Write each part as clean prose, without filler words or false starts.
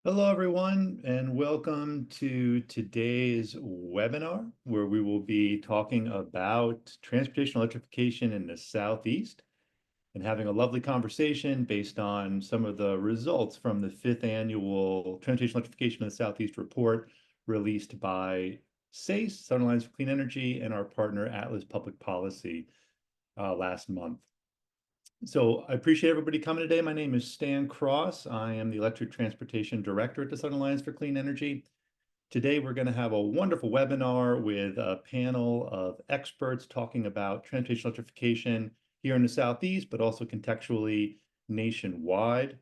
Hello, everyone, and welcome to today's webinar, where we will be talking about transportation electrification in the Southeast and having a lovely conversation based on some of the results from the 5th annual Transportation Electrification in the Southeast report released by SACE, Southern Alliance for Clean Energy, and our partner Atlas Public Policy last month. So I appreciate everybody coming today. My name is Stan Cross. I am the Electric Transportation Director at the Southern Alliance for Clean Energy. Today, we're going to have a wonderful webinar with a panel of experts talking about transportation electrification here in the Southeast, but also contextually nationwide.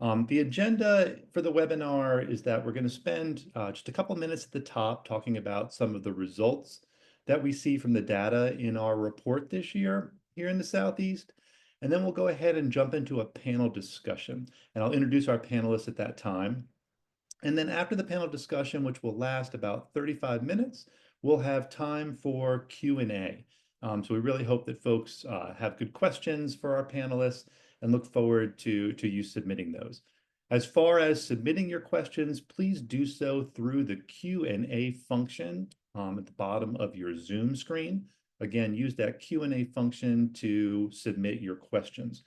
The agenda for the webinar is that we're going to spend just a couple minutes at the top talking about some of the results that we see from the data in our report this year here in the Southeast. And then we'll go ahead and jump into a panel discussion. And I'll introduce our panelists at that time. And then after the panel discussion, which will last about 35 minutes, we'll have time for Q&A. So we really hope that folks have good questions for our panelists and look forward to you submitting those. As far as submitting your questions, please do so through the Q&A function at the bottom of your Zoom screen. Again, use that Q&A function to submit your questions.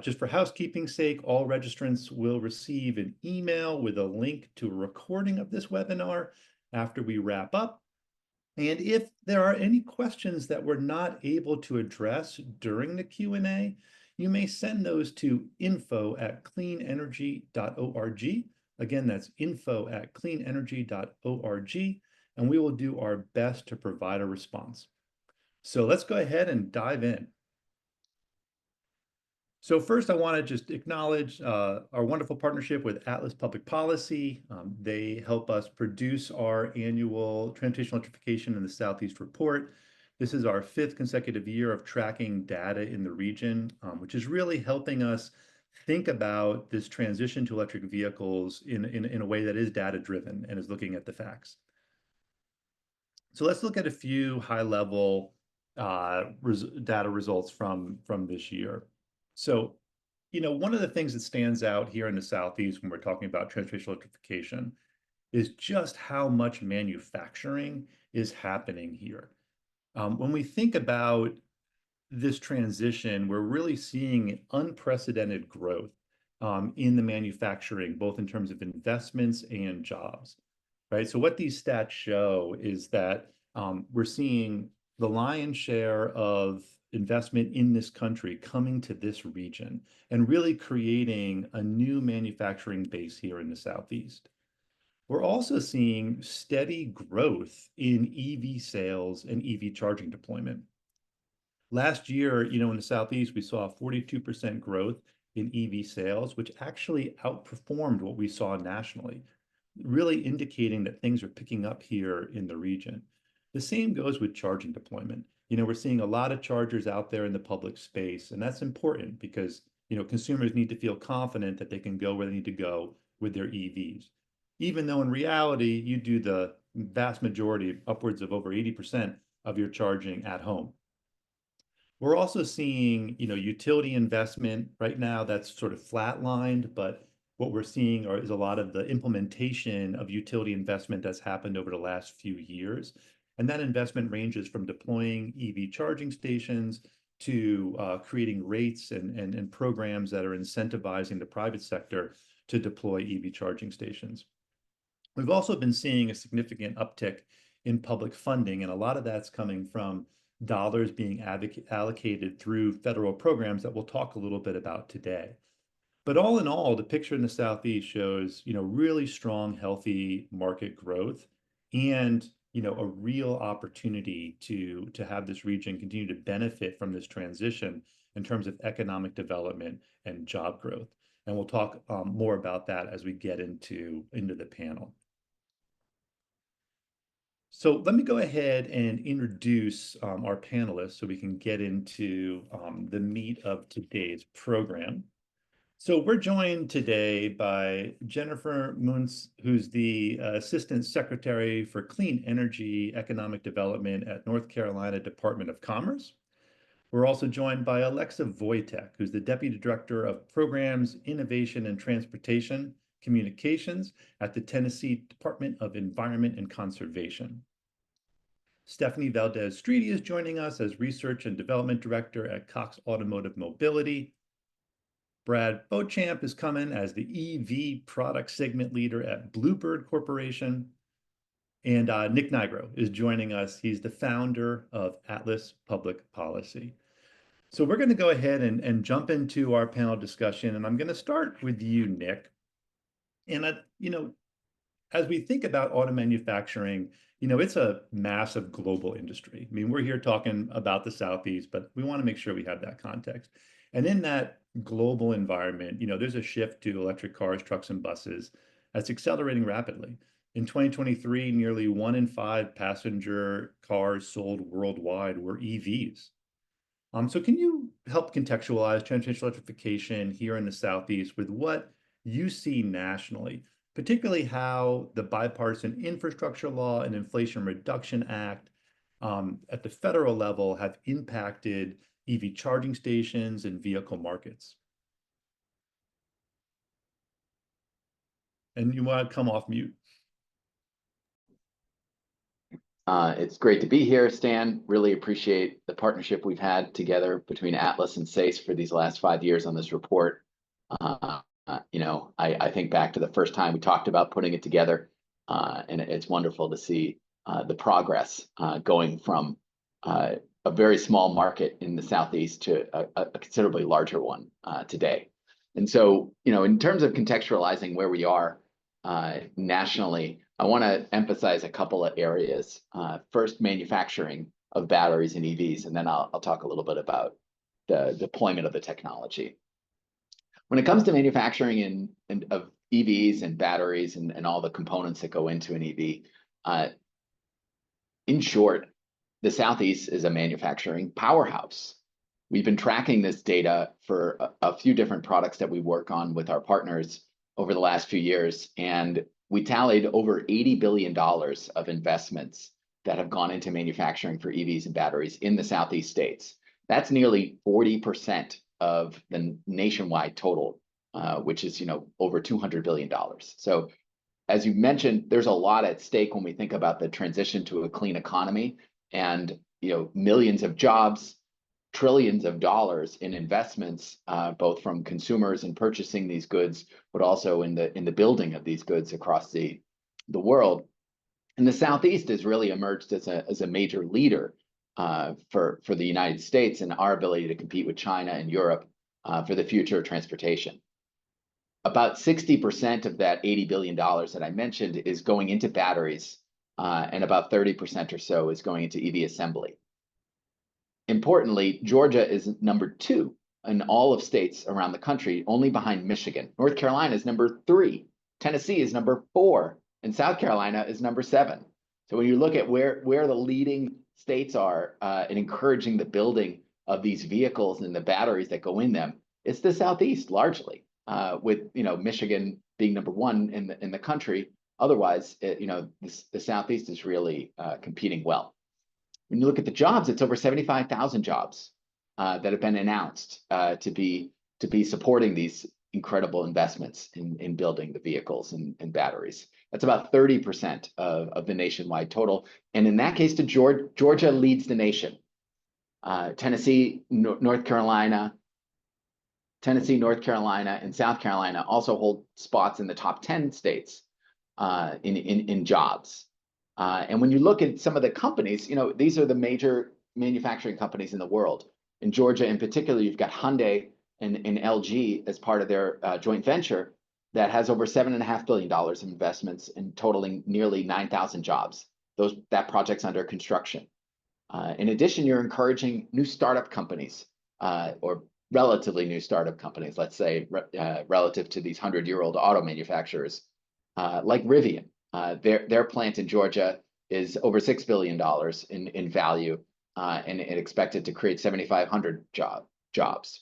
Just for housekeeping's sake, all registrants will receive an email with a link to a recording of this webinar after we wrap up. And if there are any questions that we're not able to address during the Q&A, you may send those to info@cleanenergy.org. Again, that's info@cleanenergy.org, and we will do our best to provide a response. So let's go ahead and dive in. So first, I want to just acknowledge our wonderful partnership with Atlas Public Policy. They help us produce our annual Transportation Electrification in the Southeast report. This is our 5th consecutive year of tracking data in the region, which is really helping us think about this transition to electric vehicles in a way that is data-driven and is looking at the facts. So let's look at a few high-level data results from this year. So, one of the things that stands out here in the Southeast when we're talking about transportation electrification is just how much manufacturing is happening here. When we think about this transition, we're really seeing unprecedented growth in the manufacturing, both in terms of investments and jobs, right? So what these stats show is that we're seeing the lion's share of investment in this country coming to this region and really creating a new manufacturing base here in the Southeast. We're also seeing steady growth in EV sales and EV charging deployment. Last year, in the Southeast, we saw a 42% growth in EV sales, which actually outperformed what we saw nationally, really indicating that things are picking up here in the region. The same goes with charging deployment. We're seeing a lot of chargers out there in the public space, and that's important because, consumers need to feel confident that they can go where they need to go with their EVs. Even though in reality, you do the vast majority, upwards of over 80% of your charging at home. We're also seeing, utility investment right now that's sort of flatlined, but what we're seeing is a lot of the implementation of utility investment that's happened over the last few years. And that investment ranges from deploying EV charging stations to creating rates and programs that are incentivizing the private sector to deploy EV charging stations. We've also been seeing a significant uptick in public funding, and a lot of that's coming from dollars being allocated through federal programs that we'll talk a little bit about today. But all in all, the picture in the Southeast shows, really strong, healthy market growth and a real opportunity to have this region continue to benefit from this transition in terms of economic development and job growth. And we'll talk more about that as we get into the panel. So let me go ahead and introduce our panelists so we can get into the meat of today's program. So we're joined today by Jennifer Mundt, who's the Assistant Secretary for Clean Energy Economic Development at North Carolina Department of Commerce. We're also joined by Alexa Voytek, who's the Deputy Director of Programs, Innovation, and Transportation Communications at the Tennessee Department of Environment and Conservation. Stephanie Valdez-Streety is joining us as Research and Development Director at Cox Automotive Mobility. Brad Beauchamp is coming as the EV Product Segment Leader at Bluebird Corporation. And Nick Nigro is joining us. He's the founder of Atlas Public Policy. So we're going to go ahead and jump into our panel discussion. And I'm going to start with you, Nick. And, as we think about auto manufacturing, it's a massive global industry. I mean, we're here talking about the Southeast, but we want to make sure we have that context. And in that global environment, there's a shift to electric cars, trucks, and buses that's accelerating rapidly. In 2023, nearly 1 in 5 passenger cars sold worldwide were EVs. So can you help contextualize transportation electrification here in the Southeast with what you see nationally, particularly how the Bipartisan Infrastructure Law and Inflation Reduction Act at the federal level have impacted EV charging stations and vehicle markets? And you want to come off mute. It's great to be here, Stan. Really appreciate the partnership we've had together between Atlas and SACE for these last 5 years on this report. I think back to the first time we talked about putting it together, and it's wonderful to see the progress going from a very small market in the Southeast to a considerably larger one today. And so, in terms of contextualizing where we are nationally, I want to emphasize a couple of areas. First, manufacturing of batteries and EVs, and then I'll talk a little bit about the deployment of the technology. When it comes to manufacturing of EVs and batteries and all the components that go into an EV, in short, the Southeast is a manufacturing powerhouse. We've been tracking this data for a few different products that we work on with our partners over the last few years, and we tallied over $80 billion of investments that have gone into manufacturing for EVs and batteries in the Southeast states. That's nearly 40% of the nationwide total, which is over $200 billion. So as you mentioned, there's a lot at stake when we think about the transition to a clean economy, and millions of jobs, trillions of dollars in investments, both from consumers in purchasing these goods, but also in the building of these goods across the world. And the Southeast has really emerged as a major leader for the United States and our ability to compete with China and Europe for the future of transportation. About 60% of that $80 billion that I mentioned is going into batteries, and about 30% or so is going into EV assembly. Importantly, Georgia is number 2 in all of states around the country, only behind Michigan. North Carolina is number 3. Tennessee is number 4. And South Carolina is number 7. So when you look at where the leading states are in encouraging the building of these vehicles and the batteries that go in them, it's the Southeast largely, with Michigan being number 1 in the country. Otherwise, the Southeast is really competing well. When you look at the jobs, it's over 75,000 jobs that have been announced to be supporting these incredible investments in building the vehicles and batteries. That's about 30% of the nationwide total. And in that case, Georgia leads the nation. Tennessee, North Carolina, and South Carolina also hold spots in the top 10 states in jobs. And when you look at some of the companies, these are the major manufacturing companies in the world. In Georgia, in particular, you've got Hyundai and LG as part of their joint venture that has over $7.5 billion of investments and totaling nearly 9,000 jobs. That project's under construction. In addition, you're encouraging new startup companies, or relatively new startup companies, let's say, relative to these 100-year-old auto manufacturers, like Rivian. Their plant in Georgia is over $6 billion in value, and expected to create 7,500 jobs.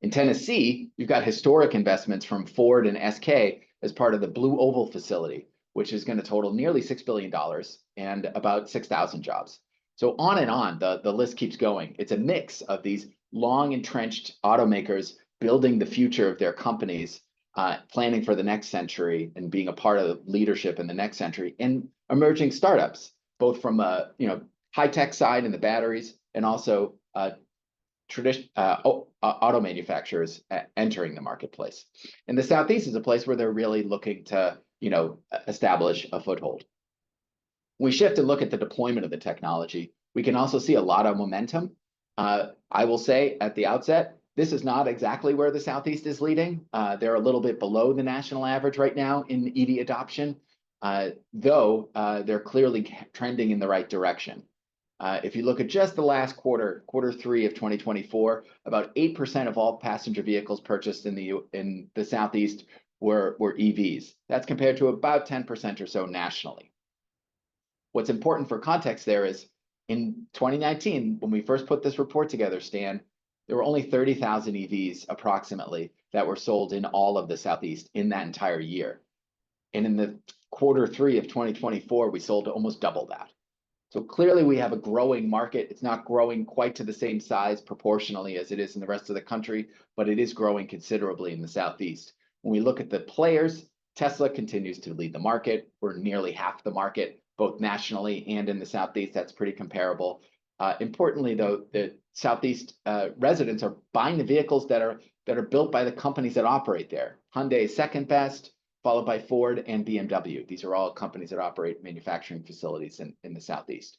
In Tennessee, you've got historic investments from Ford and SK as part of the Blue Oval facility, which is going to total nearly $6 billion and about 6,000 jobs. So on and on, the list keeps going. It's a mix of these long entrenched automakers building the future of their companies planning for the next century and being a part of leadership in the next century, and emerging startups, both from a high tech side in the batteries and also auto manufacturers entering the marketplace. And the Southeast is a place where they're really looking to establish a foothold. When we shift and look at the deployment of the technology, we can also see a lot of momentum. I will say at the outset, this is not exactly where the Southeast is leading. They're a little bit below the national average right now in EV adoption, though they're clearly trending in the right direction. If you look at just the last quarter, Q3 of 2024, about 8% of all passenger vehicles purchased in the Southeast were EVs. That's compared to about 10% or so nationally. What's important for context there is in 2019, when we first put this report together, Stan, there were only 30,000 EVs approximately that were sold in all of the Southeast in that entire year. And in the Q3 of 2024, we sold almost double that. So clearly we have a growing market. It's not growing quite to the same size proportionally as it is in the rest of the country, but it is growing considerably in the Southeast. When we look at the players, Tesla continues to lead the market. We're nearly half the market, both nationally and in the Southeast. That's pretty comparable. Importantly, though, the Southeast residents are buying the vehicles that are built by the companies that operate there. Hyundai is second best, followed by Ford and BMW. These are all companies that operate manufacturing facilities in the Southeast.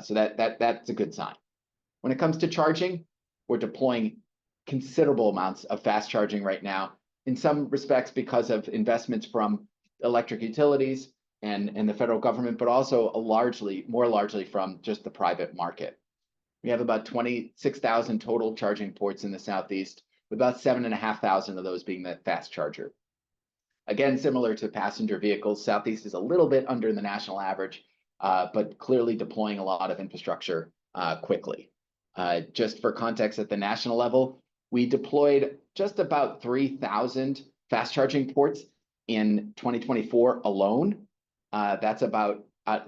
So that's a good sign. When it comes to charging, we're deploying considerable amounts of fast charging right now, in some respects because of investments from electric utilities and the federal government, but also more largely from just the private market. We have about 26,000 total charging ports in the Southeast, with about 7,500 of those being that fast charger. Again, similar to passenger vehicles, Southeast is a little bit under the national average, but clearly deploying a lot of infrastructure quickly. Just for context, at the national level, we deployed just about 3,000 fast charging ports in 2024 alone. That's about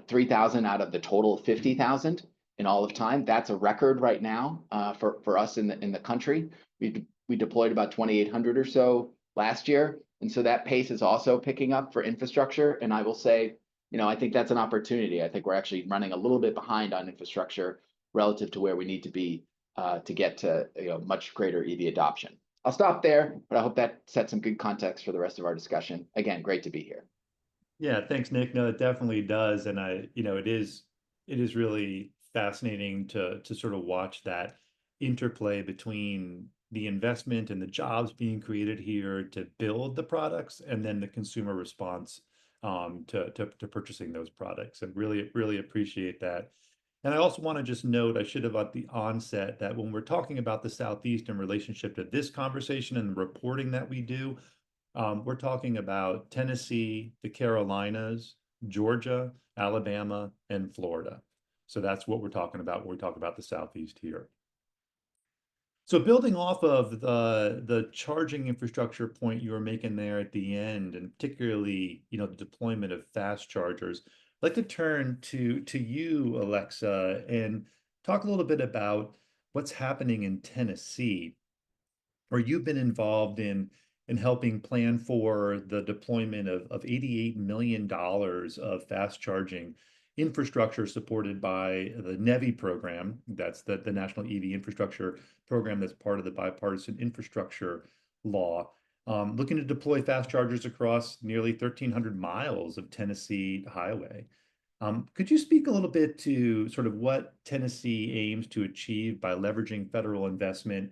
3,000 out of the total 50,000 in all of time. That's a record right now for us in the country. We deployed about 2,800 or so last year. And so that pace is also picking up for infrastructure. And I will say, I think that's an opportunity. I think we're actually running a little bit behind on infrastructure relative to where we need to be to get to much greater EV adoption. I'll stop there, but I hope that sets some good context for the rest of our discussion. Again, great to be here. Yeah, thanks, Nick. No, it definitely does. And it is really fascinating to sort of watch that interplay between the investment and the jobs being created here to build the products, and then the consumer response to purchasing those products. And really appreciate that. And I also want to just note, I should have at the onset, that when we're talking about the Southeast in relationship to this conversation and the reporting that we do, we're talking about Tennessee, the Carolinas, Georgia, Alabama, and Florida. So that's what we're talking about when we talk about the Southeast here. So building off of the charging infrastructure point you were making there at the end, and particularly, the deployment of fast chargers, I'd like to turn to you, Alexa, and talk a little bit about what's happening in Tennessee, where you've been involved in helping plan for the deployment of $88 million of fast charging infrastructure supported by the NEVI program. That's the National EV Infrastructure Program that's part of the bipartisan infrastructure law, looking to deploy fast chargers across nearly 1,300 miles of Tennessee highway. Could you speak a little bit to sort of what Tennessee aims to achieve by leveraging federal investment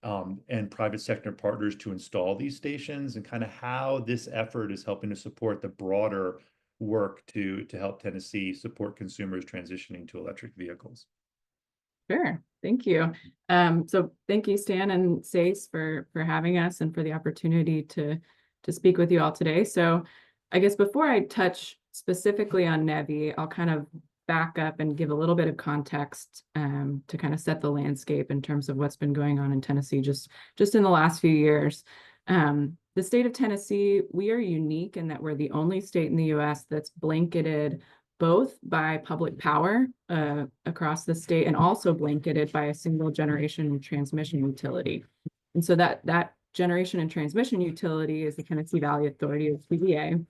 and private sector partners to install these stations, and kind of how this effort is helping to support the broader work to help Tennessee support consumers transitioning to electric vehicles? Sure. Thank you. So thank you, Stan and SACE, for having us and for the opportunity to speak with you all today. So I guess before I touch specifically on NEVI, I'll kind of back up and give a little bit of context to kind of set the landscape in terms of what's been going on in Tennessee just in the last few years. The state of Tennessee, we are unique in that we're the only state in the U.S. that's blanketed both by public power across the state, and also blanketed by a single generation transmission utility. And so that generation and transmission utility is the Tennessee Valley Authority, or TVA.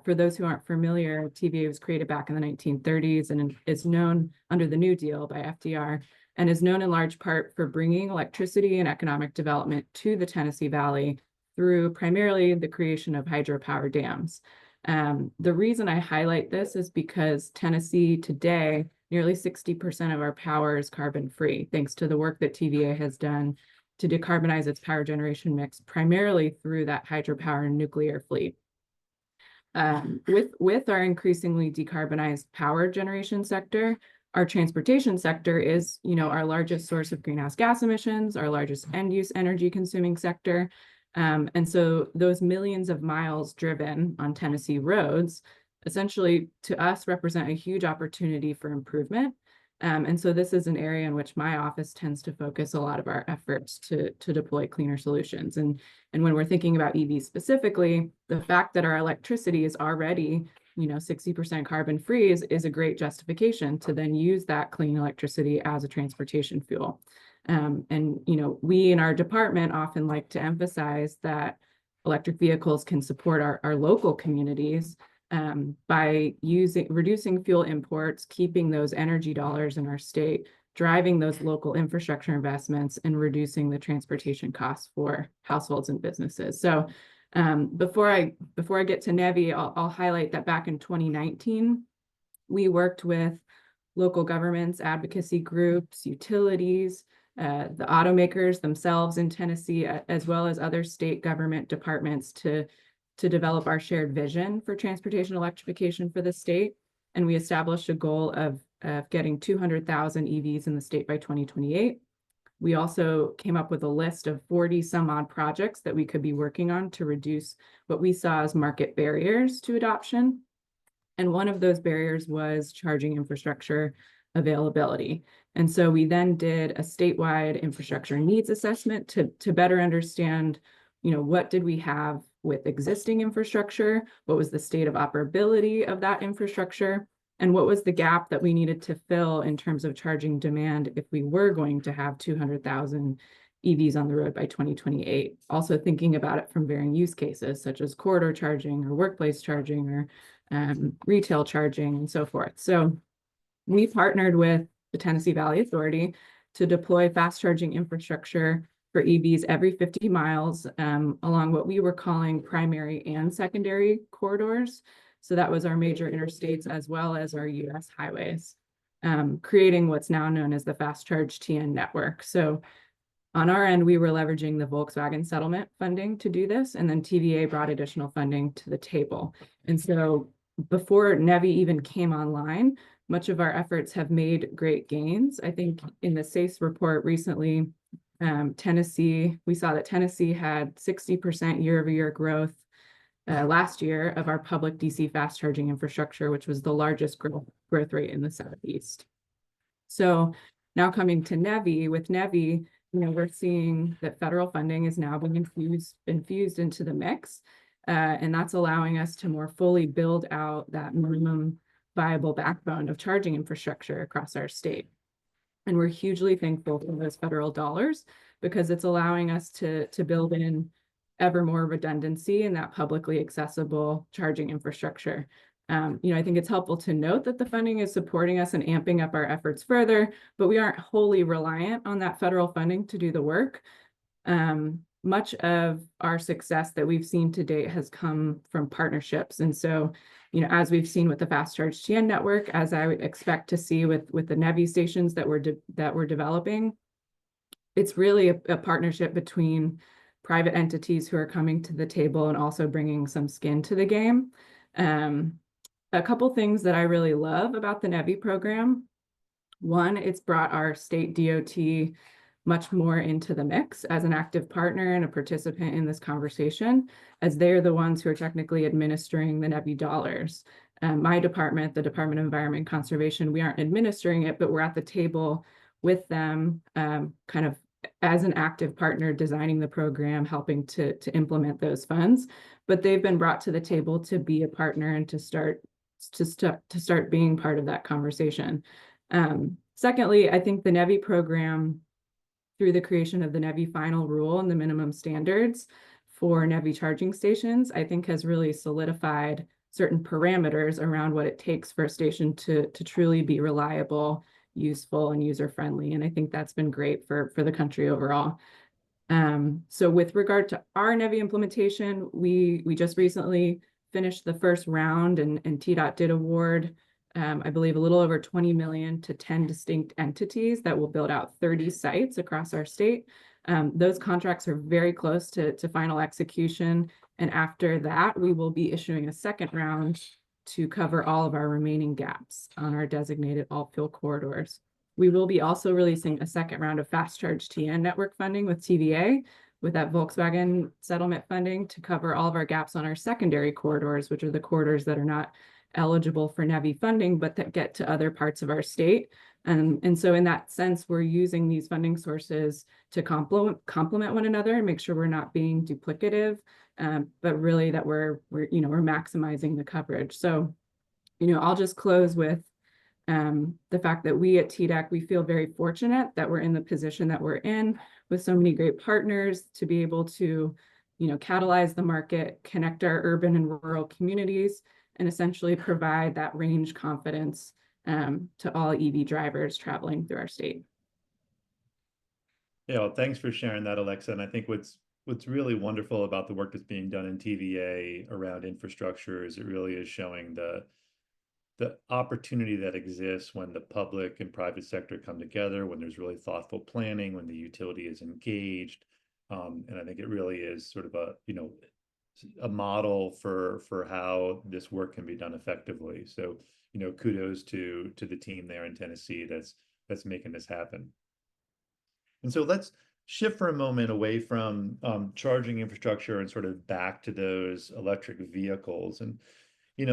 For those who aren't familiar, TVA was created back in the 1930s and is known under the New Deal by FDR, and is known in large part for bringing electricity and economic development to the Tennessee Valley through primarily the creation of hydropower dams. The reason I highlight this is because Tennessee today, nearly 60% of our power is carbon-free, thanks to the work that TVA has done to decarbonize its power generation mix, primarily through that hydropower and nuclear fleet. With our increasingly decarbonized power generation sector, our transportation sector is, our largest source of greenhouse gas emissions, our largest end-use energy consuming sector. And so those millions of miles driven on Tennessee roads, essentially to us represent a huge opportunity for improvement. And so this is an area in which my office tends to focus a lot of our efforts to deploy cleaner solutions. And when we're thinking about EVs specifically, the fact that our electricity is already 60% carbon free is a great justification to then use that clean electricity as a transportation fuel. And we in our department often like to emphasize that electric vehicles can support our local communities by reducing fuel imports, keeping those energy dollars in our state, driving those local infrastructure investments, and reducing the transportation costs for households and businesses. So before I get to NEVI, I'll highlight that back in 2019, we worked with local governments, advocacy groups, utilities, the automakers themselves in Tennessee, as well as other state government departments to develop our shared vision for transportation electrification for the state. And we established a goal of getting 200,000 EVs in the state by 2028. We also came up with a list of 40 some odd projects that we could be working on to reduce what we saw as market barriers to adoption. And one of those barriers was charging infrastructure availability. And so we then did a statewide infrastructure needs assessment to better understand, what did we have with existing infrastructure? What was the state of operability of that infrastructure? And what was the gap that we needed to fill in terms of charging demand if we were going to have 200,000 EVs on the road by 2028? Also thinking about it from varying use cases, such as corridor charging or workplace charging or retail charging and so forth. So we partnered with the Tennessee Valley Authority to deploy fast charging infrastructure for EVs every 50 miles along what we were calling primary and secondary corridors. So that was our major interstates as well as our US highways, creating what's now known as the Fast Charge TN network. So on our end, we were leveraging the Volkswagen settlement funding to do this, and then TVA brought additional funding to the table. And so before NEVI even came online, much of our efforts have made great gains. I think in the SACE report recently, we saw that Tennessee had 60% year-over-year growth last year of our public DC fast charging infrastructure, which was the largest growth rate in the Southeast. So now coming to NEVI, with NEVI, we're seeing that federal funding is now being infused into the mix, and that's allowing us to more fully build out that minimum viable backbone of charging infrastructure across our state. And we're hugely thankful for those federal dollars because it's allowing us to build in ever more redundancy in that publicly accessible charging infrastructure. I think it's helpful to note that the funding is supporting us and amping up our efforts further, but we aren't wholly reliant on that federal funding to do the work. Much of our success that we've seen to date has come from partnerships. And so, as we've seen with the Fast Charge TN network, as I would expect to see with the NEVI stations that we're developing, it's really a partnership between private entities who are coming to the table and also bringing some skin to the game. A couple things that I really love about the NEVI program. One, it's brought our state DOT much more into the mix as an active partner and a participant in this conversation, as they're the ones who are technically administering the NEVI dollars. My department, the Department of Environment and Conservation, we aren't administering it, but we're at the table with them, kind of as an active partner designing the program, helping to implement those funds. But they've been brought to the table to be a partner and to start being part of that conversation. Secondly, I think the NEVI program through the creation of the NEVI final rule and the minimum standards for NEVI charging stations, I think has really solidified certain parameters around what it takes for a station to truly be reliable, useful, and user-friendly. And I think that's been great for the country overall. So with regard to our NEVI implementation, we just recently finished the first round, and TDOT did award, I believe, a little over 20 million to 10 distinct entities that will build out 30 sites across our state. Those contracts are very close to final execution. And after that, we will be issuing a second round to cover all of our remaining gaps on our designated alt fuel corridors. We will be also releasing a second round of fast charge TN network funding with TVA, with that Volkswagen settlement funding to cover all of our gaps on our secondary corridors, which are the corridors that are not eligible for NEVI funding, but that get to other parts of our state. And so in that sense, we're using these funding sources to complement one another and make sure we're not being duplicative, but really that we're maximizing the coverage. So, I'll just close with the fact that we at TDEC, we feel very fortunate that we're in the position that we're in with so many great partners to be able to, catalyze the market, connect our urban and rural communities, and essentially provide that range confidence to all EV drivers traveling through our state. Yeah, well, thanks for sharing that, Alexa. And I think what's really wonderful about the work that's being done in TVA around infrastructure is it really is showing the opportunity that exists when the public and private sector come together, when there's really thoughtful planning, when the utility is engaged. And I think it really is sort of a model for how this work can be done effectively. So, kudos to the team there in Tennessee that's making this happen. And so let's shift for a moment away from charging infrastructure and sort of back to those electric vehicles. And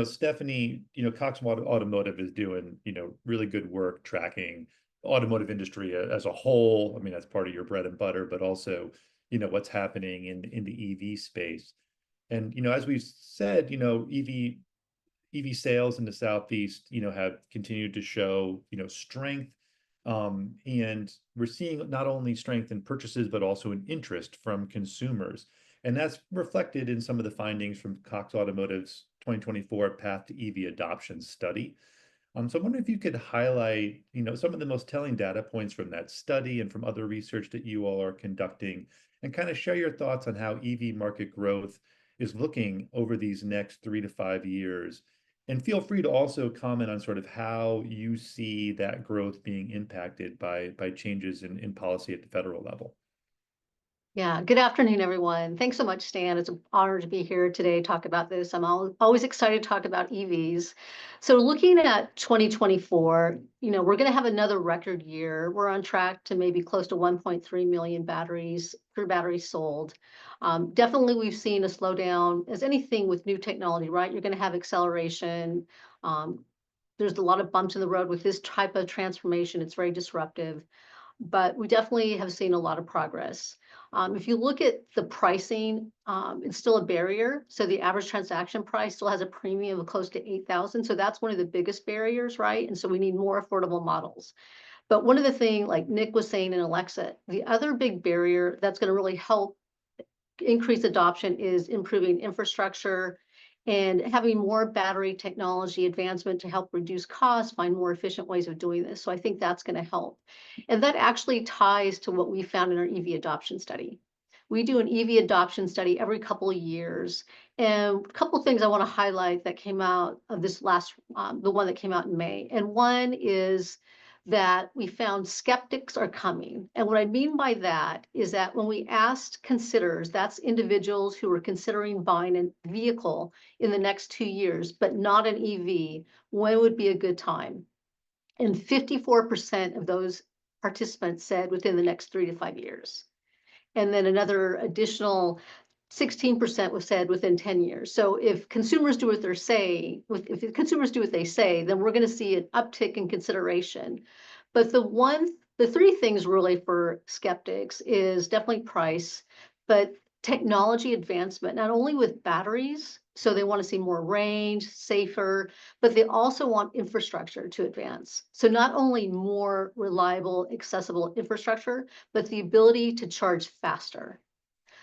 Stephanie, Cox Automotive is doing, really good work tracking the automotive industry as a whole. I mean, that's part of your bread and butter, but also, what's happening in the EV space. And, as we've said, EV sales in the Southeast, have continued to show, strength. And we're seeing not only strength in purchases, but also in interest from consumers. And that's reflected in some of the findings from Cox Automotive's 2024 Path to EV Adoption study. So I wonder if you could highlight, some of the most telling data points from that study and from other research that you all are conducting, and kind of share your thoughts on how EV market growth is looking over these next 3 to 5 years. And feel free to also comment on sort of how you see that growth being impacted by changes in policy at the federal level. Yeah, good afternoon, everyone. Thanks so much, Stan. It's an honor to be here today to talk about this. I'm always excited to talk about EVs. So looking at 2024, we're going to have another record year. We're on track to maybe close to 1.3 million batteries sold. Definitely, we've seen a slowdown as anything with new technology, right? You're going to have acceleration. There's a lot of bumps in the road with this type of transformation. It's very disruptive, but we definitely have seen a lot of progress. If you look at the pricing, it's still a barrier. So the average transaction price still has a premium of close to 8,000. So that's one of the biggest barriers, right? And so we need more affordable models. But one of the things, like Nick was saying in Alexa, the other big barrier that's going to really help increase adoption is improving infrastructure and having more battery technology advancement to help reduce costs, find more efficient ways of doing this. So I think that's going to help. And that actually ties to what we found in our EV adoption study. We do an EV adoption study every couple of years. And a couple of things I want to highlight that came out of this last, the one that came out in May. And one is that we found skeptics are coming. And what I mean by that is that when we asked considerers, that's individuals who are considering buying a vehicle in the next 2 years, but not an EV, when would be a good time? And 54% of those participants said within the next 3 to 5 years. And then another additional 16% was said within 10 years. So if consumers do what they say, then we're going to see an uptick in consideration. But the three things really for skeptics is definitely price, but technology advancement, not only with batteries, So they want to see more range, safer, but they also want infrastructure to advance. So not only more reliable, accessible infrastructure, but the ability to charge faster.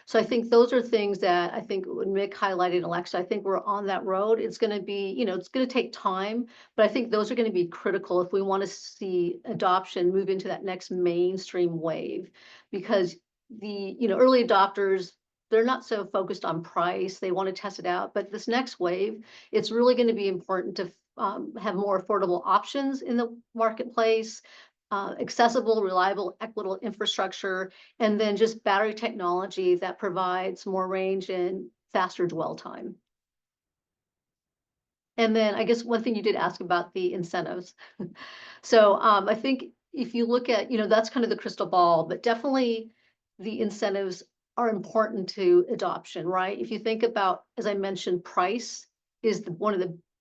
So I think those are things that I think when Mick highlighted, Alexa, I think we're on that road. It's going to be, it's going to take time, but I think those are going to be critical if we want to see adoption move into that next mainstream wave, because the, early adopters, they're not so focused on price. They want to test it out, but this next wave, it's really going to be important to have more affordable options in the marketplace, accessible, reliable, equitable infrastructure, and then just battery technology that provides more range and faster dwell time. And then I guess one thing you did ask about the incentives. So I think if you look at, that's kind of the crystal ball, but definitely the incentives are important to adoption, right? If you think about, as I mentioned, price is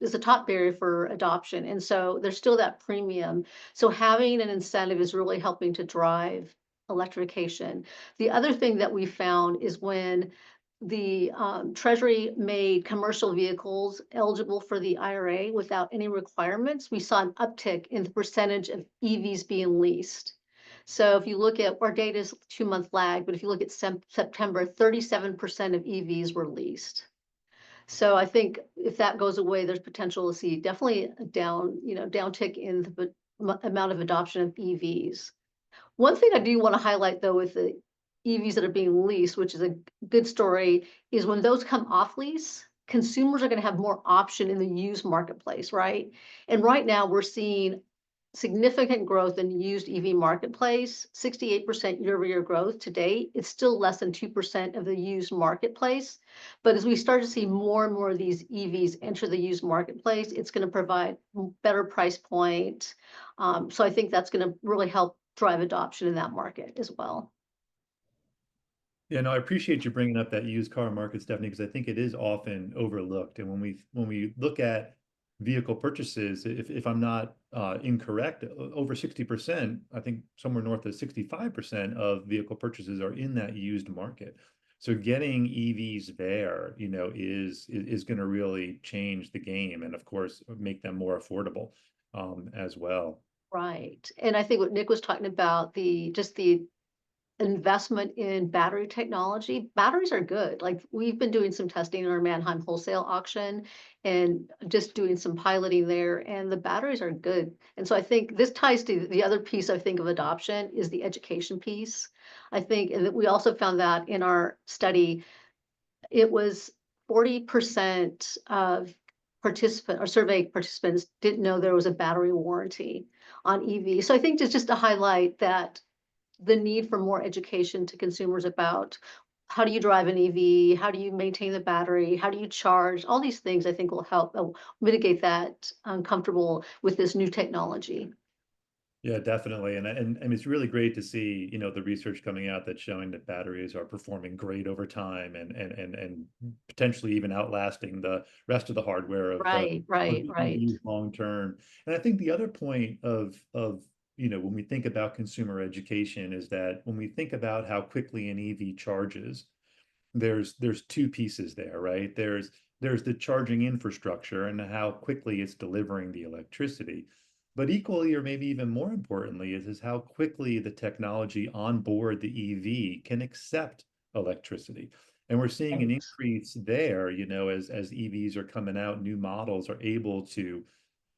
is the top barrier for adoption. And so there's still that premium. So having an incentive is really helping to drive electrification. The other thing that we found is when the Treasury made commercial vehicles eligible for the IRA without any requirements, we saw an uptick in the percentage of EVs being leased. So if you look at our data is 2-month lag, but if you look at September, 37% of EVs were leased. So I think if that goes away, there's potential to see definitely a downtick in the amount of adoption of EVs. One thing I do want to highlight though with the EVs that are being leased, which is a good story, is when those come off lease, consumers are going to have more option in the used marketplace, right? And right now we're seeing significant growth in the used EV marketplace, 68% year-over-year growth to date. It's still less than 2% of the used marketplace. But as we start to see more and more of these EVs enter the used marketplace, it's going to provide better price point. So I think that's going to really help drive adoption in that market as well. Yeah, no, I appreciate you bringing up that used car market, Stephanie, because I think it is often overlooked. And when we look at vehicle purchases, if I'm not incorrect, over 60%, I think somewhere north of 65% of vehicle purchases are in that used market. So getting EVs there, is going to really change the game, and of course make them more affordable as well. Right. And I think what Nick was talking about, the investment in battery technology. Batteries are good. Like we've been doing some testing in our Mannheim wholesale auction and just doing some piloting there, and the batteries are good. And so I think this ties to the other piece I think of adoption is the education piece. I think, and we also found that in our study, it was 40% of survey participants didn't know there was a battery warranty on EV. So I think just to highlight that the need for more education to consumers about how do you drive an EV, how do you maintain the battery, how do you charge, all these things I think will help mitigate that uncomfortable with this new technology. Yeah, definitely. And it's really great to see, the research coming out that's showing that batteries are performing great over time and potentially even outlasting the rest of the hardware of Right. long term. And I think the other point of when we think about consumer education is that when we think about how quickly an EV charges, there's two pieces there, right? There's the charging infrastructure and how quickly it's delivering the electricity. But equally, or maybe even more importantly, is how quickly the technology on board the EV can accept electricity. And we're seeing an increase there, as EVs are coming out, new models are able to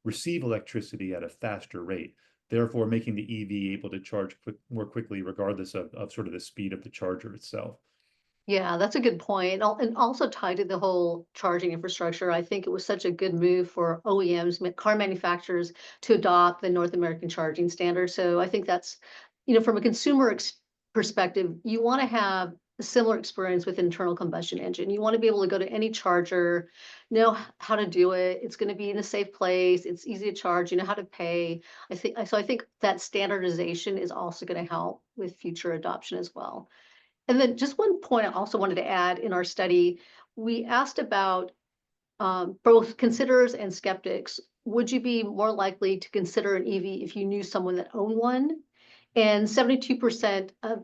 receive electricity at a faster rate, therefore making the EV able to charge more quickly, regardless of sort of the speed of the charger itself. Yeah, that's a good point. And also tied to the whole charging infrastructure, I think it was such a good move for OEMs, car manufacturers, to adopt the North American charging standard. So I think that's, from a consumer perspective, you want to have a similar experience with internal combustion engine. You want to be able to go to any charger, know how to do it. It's going to be in a safe place. It's easy to charge. You know how to pay. I think that standardization is also going to help with future adoption as well. And then just one point I also wanted to add in our study, we asked about both considerers and skeptics. Would you be more likely to consider an EV if you knew someone that owned one? And 72% of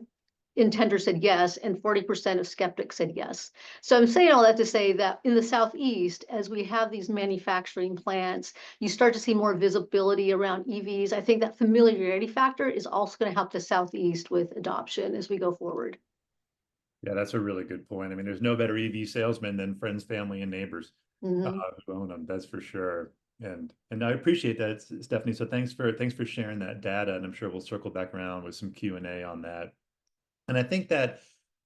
intenders said yes, and 40% of skeptics said yes. So I'm saying all that to say that in the Southeast, as we have these manufacturing plants, you start to see more visibility around EVs. I think that familiarity factor is also going to help the Southeast with adoption as we go forward. Yeah, that's a really good point. I mean, there's no better EV salesman than friends, family, and neighbors who own them. That's for sure. And I appreciate that, Stephanie. So thanks for sharing that data, and I'm sure we'll circle back around with some Q&A on that. And I think that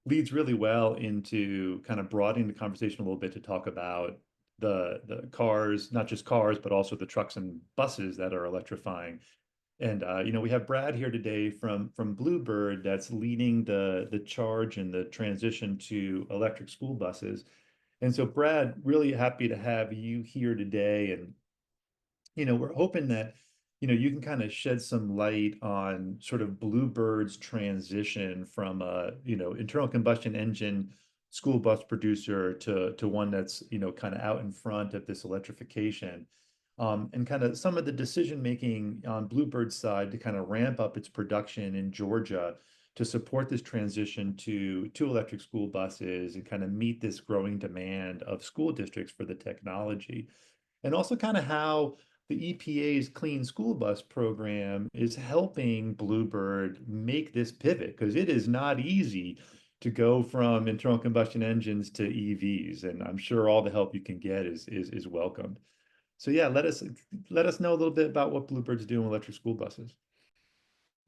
leads really well into kind of broadening the conversation a little bit to talk about the cars, not just cars, but also the trucks and buses that are electrifying. And you know, we have Brad here today from Bluebird that's leading the charge and the transition to electric school buses. And so Brad, really happy to have you here today. And you know, we're hoping that you know you can kind of shed some light on sort of Bluebird's transition from a you know internal combustion engine school bus producer to one that's you know kind of out in front of this electrification. And kind of some of the decision making on Bluebird's side to kind of ramp up its production in Georgia to support this transition to electric school buses and kind of meet this growing demand of school districts for the technology. And also kind of how the EPA's Clean School Bus program is helping Bluebird make this pivot, because it is not easy to go from internal combustion engines to EVs. And I'm sure all the help you can get is welcomed. So yeah, let us know a little bit about what Bluebird's doing with electric school buses.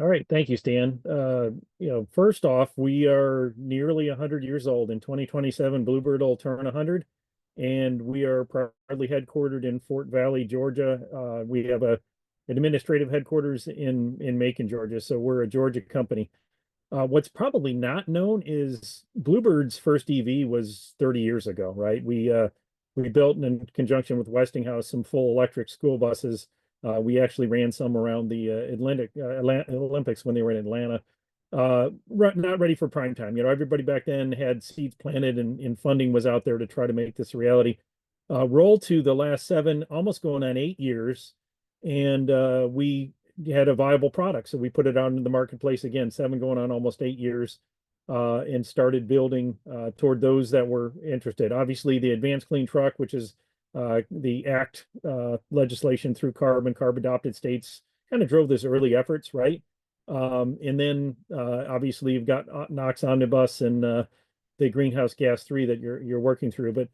All right, thank you, Stan. You know, first off, we are nearly 100 years old. In 2027, Bluebird will turn 100, and we are proudly headquartered in Fort Valley, Georgia. We have an administrative headquarters in Macon, Georgia, so we're a Georgia company. What's probably not known is Bluebird's first EV was 30 years ago, right? We built in conjunction with Westinghouse some full electric school buses. We actually ran some around the Olympics when they were in Atlanta. Not ready for prime time. You know, everybody back then had seeds planted and funding was out there to try to make this a reality. Roll to the last 7, almost going on 8 years, and we had a viable product. So we put it out into the marketplace again, 7 going on almost 8 years. And started building toward those that were interested. Obviously, the Advanced Clean Truck, which is the ACT legislation through CARB adopted states, kind of drove this early efforts, right? And then obviously you've got NOx Omnibus and the Greenhouse Gas 3 that you're working through. But